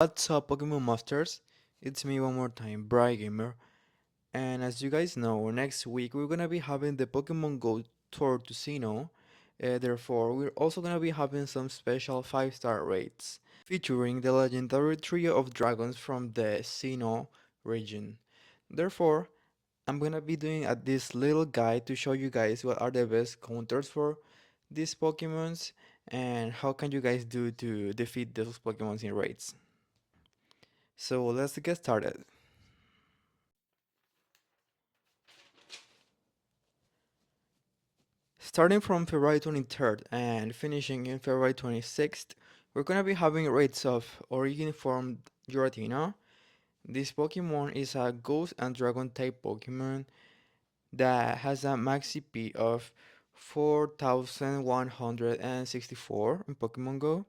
What's up, Pokemon Masters? It's me one more time, Bright Gamer. And as you guys know, next week we're gonna be having the Pokemon Go tour to Sinnoh. Therefore, we're also gonna be having some special 5-star raids featuring the legendary trio of dragons from the Sinnoh region. Therefore, I'm gonna be doing this little guide to show you guys what are the best counters for these Pokemons and how can you guys do to defeat those Pokemons in raids. So let's get started. Starting from February 23rd and finishing in February 26th, we're gonna be having raids of Origin Form Giratina. This Pokemon is a Ghost and Dragon type Pokemon that has a max CP of 4164 in Pokemon Go.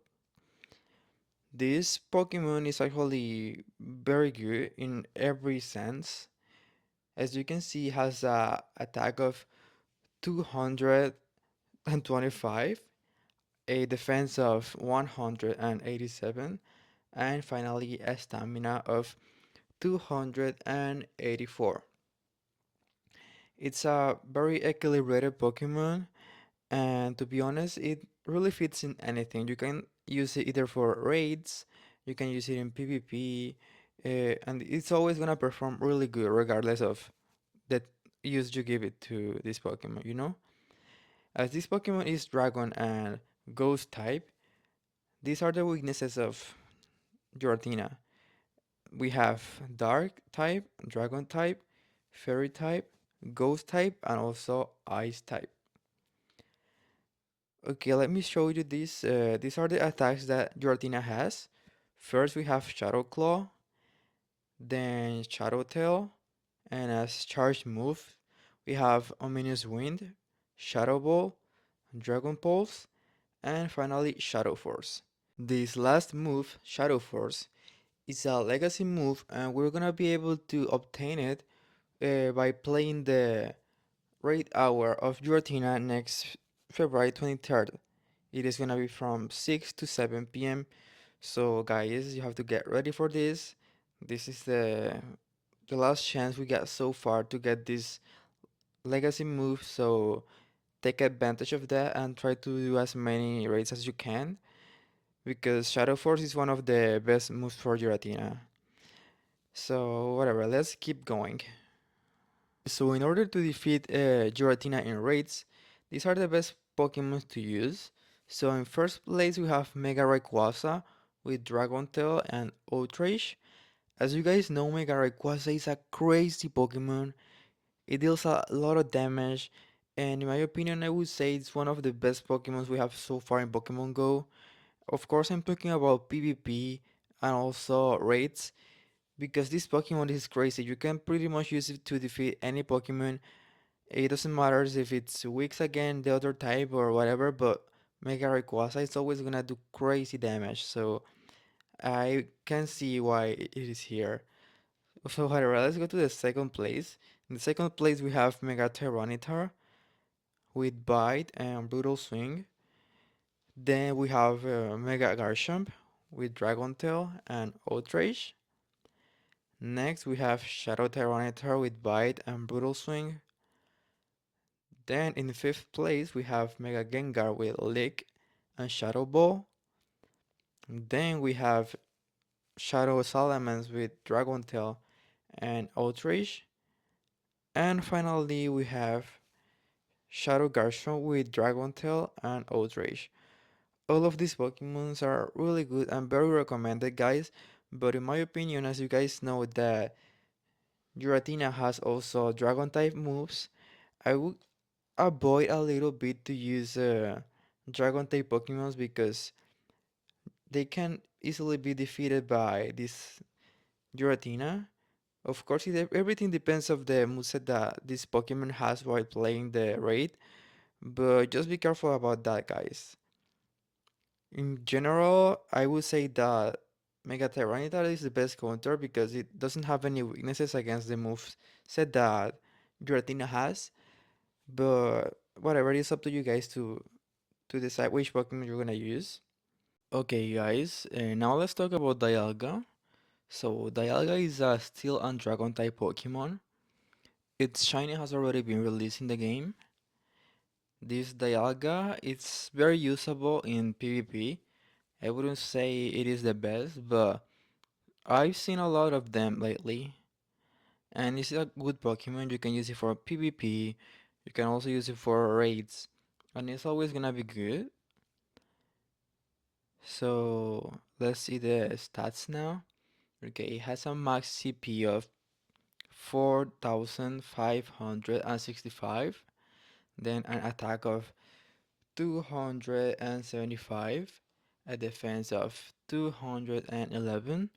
This Pokemon is actually very good in every sense. As you can see, it has a attack of 225, a defense of 187, and finally a stamina of 284. It's a very equilibrated Pokemon, and to be honest, it really fits in anything. You can use it either for raids, you can use it in PvP, and it's always gonna perform really good regardless of the use you give it to this Pokemon, you know? As this Pokemon is Dragon and Ghost type, these are the weaknesses of Giratina. We have Dark type, Dragon type, Fairy type, Ghost type, and also Ice type. Okay, let me show you this. These are the attacks that Giratina has. First, we have Shadow Claw, then Shadow Tail, and as charged move, we have Ominous Wind, Shadow Ball, Dragon Pulse, and finally Shadow Force. This last move, Shadow Force, is a legacy move, and we're gonna be able to obtain it by playing the raid hour of Giratina next February 23rd. It is gonna be from 6 to 7 p.m. So guys, you have to get ready for this. This is the last chance we got so far to get this legacy move, so take advantage of that and try to do as many raids as you can because Shadow Force is one of the best moves for Giratina. So whatever, let's keep going. So in order to defeat Giratina in raids, these are the best Pokemon to use. So in first place we have Mega Rayquaza with Dragon Tail and Outrage. As you guys know, Mega Rayquaza is a crazy Pokemon. It deals a lot of damage, and in my opinion, I would say it's one of the best Pokemons we have so far in Pokemon Go. Of course, I'm talking about PvP and also raids because this Pokemon is crazy. You can pretty much use it to defeat any Pokemon. It doesn't matter if it's weak again, the other type or whatever, but Mega Rayquaza is always gonna do crazy damage. So I can see why it is here. So whatever, let's go to the second place. In the second place we have Mega Tyranitar with Bite and Brutal Swing. Then we have Mega Garchomp with Dragon Tail and Outrage. Next we have Shadow Tyranitar with Bite and Brutal Swing. Then in fifth place we have Mega Gengar with Lick and Shadow Ball. Then we have Shadow Salamence with Dragon Tail and Outrage. And finally we have Shadow Garchomp with Dragon Tail and Outrage. All of these Pokemons are really good and very recommended, guys. But in my opinion, as you guys know that Giratina has also Dragon type moves, I would avoid a little bit to use Dragon type Pokemons because they can easily be defeated by this Giratina. Of course, everything depends of the moveset that this Pokemon has while playing the raid, but just be careful about that, guys. In general, I would say that Mega Tyranitar is the best counter because it doesn't have any weaknesses against the moves set that Giratina has. But whatever, it's up to you guys to decide which Pokemon you're gonna use. Okay, guys, now let's talk about Dialga. So, Dialga is a Steel and Dragon type Pokemon. Its shiny has already been released in the game. This Dialga is very usable in PvP. I wouldn't say it is the best, but I've seen a lot of them lately. And it's a good Pokemon. You can use it for PvP. You can also use it for raids. And it's always gonna be good. So let's see the stats now. Okay, it has a max CP of 4,565, then an attack of 275, a defense of 211,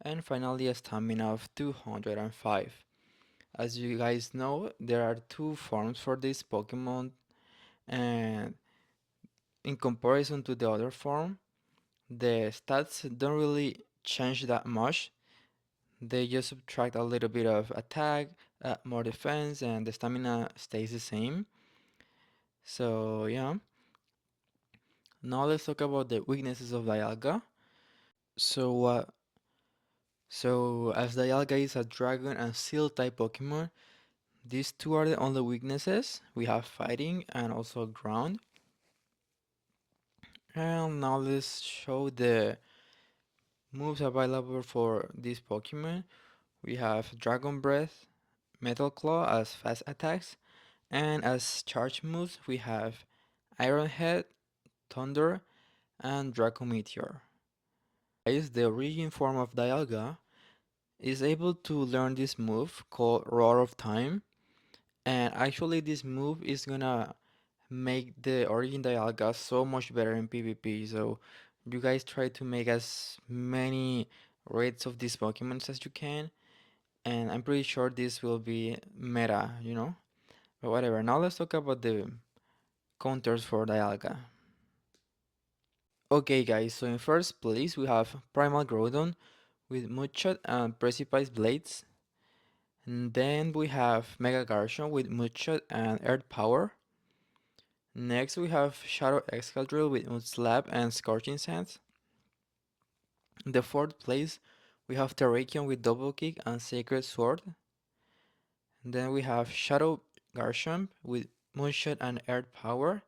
and finally a stamina of 205. As you guys know, there are two forms for this Pokemon, and in comparison to the other form, the stats don't really change that much. They just subtract a little bit of attack, more defense, and the stamina stays the same. So yeah, now let's talk about the weaknesses of Dialga. So as Dialga is a dragon and steel type Pokemon, these two are the only weaknesses. We have fighting and also ground. And now let's show the moves available for this Pokemon. We have Dragon Breath, Metal Claw as fast attacks, and as charge moves we have Iron Head, Thunder, and Draco Meteor. Is the origin form of Dialga is able to learn this move called Roar of Time, and actually this move is gonna make the origin Dialga so much better in PvP. So you guys try to make as many raids of these Pokemons as you can, and I'm pretty sure this will be meta. But whatever. Now let's talk about the counters for Dialga. Okay, guys, so in first place we have Primal Groudon with Mudshot and Precipice Blades. And then we have Mega Garchomp with Mudshot and Earth Power. Next we have Shadow Excadrill with Mudslap and Scorching Sands. In the fourth place we have Terrakion with Double Kick and Sacred Sword. And then we have Shadow Garchomp with Moonshot and Earth Power.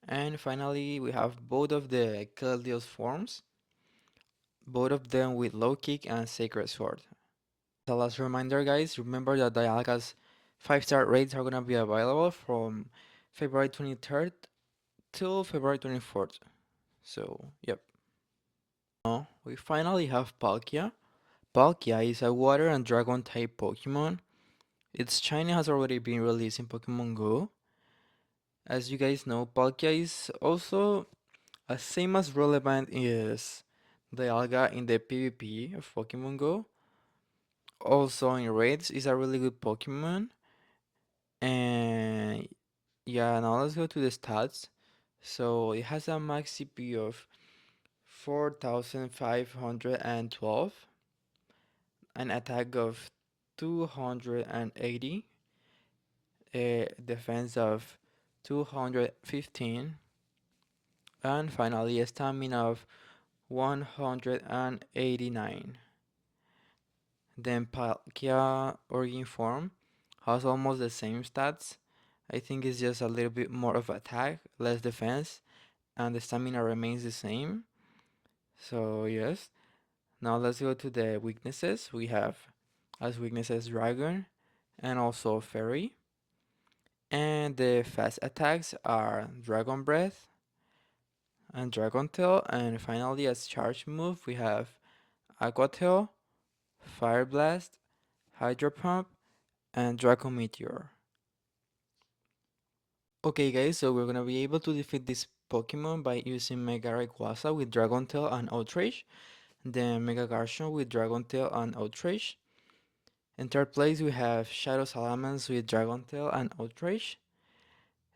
And finally we have both of the Keldeo forms, both of them with Low Kick and Sacred Sword. The last reminder, guys, remember that Dialga's 5-star rates are gonna be available from February 23rd till February 24th. So, yep. Now, we finally have Palkia. Palkia is a water and dragon type Pokemon. Its shiny has already been released in Pokemon Go. As you guys know, Palkia is also as same as relevant is Dialga in the PvP of Pokemon Go. Also in raids is a really good Pokemon. And yeah, now let's go to the stats. So it has a max CP of 4,512, an attack of 280, a defense of 215, and finally a stamina of 189. Then Palkia Origin Form has almost the same stats. I think it's just a little bit more of attack, less defense, and the stamina remains the same. So yes, now let's go to the weaknesses. We have as weaknesses Dragon and also Fairy. And the fast attacks are Dragon Breath and Dragon Tail. And finally as charge move we have Aqua Tail, Fire Blast, Hydro Pump, and Draco Meteor. Okay guys, so we're gonna be able to defeat this Pokemon by using Mega Rayquaza with Dragon Tail and Outrage. Then Mega Garchomp with Dragon Tail and Outrage. In third place, we have Shadow Salamence with Dragon Tail and Outrage.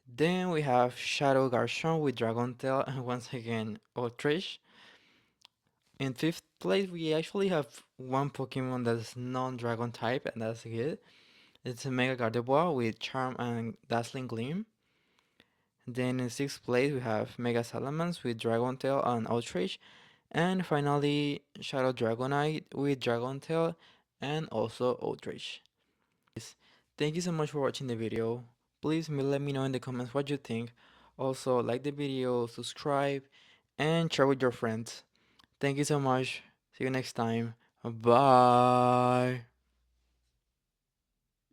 Then we have Shadow Garchomp with Dragon Tail and once again Outrage. In fifth place, we actually have one Pokemon that's non-Dragon type, and that's good. It's a Mega Gardevoir with Charm and Dazzling Gleam. Then in sixth place we have Mega Salamence with Dragon Tail and Outrage. And finally Shadow Dragonite with Dragon Tail and also Outrage. Thank you so much for watching the video. Please let me know in the comments what you think. Also like the video, subscribe, and share with your friends. Thank you so much. See you next time. Bye.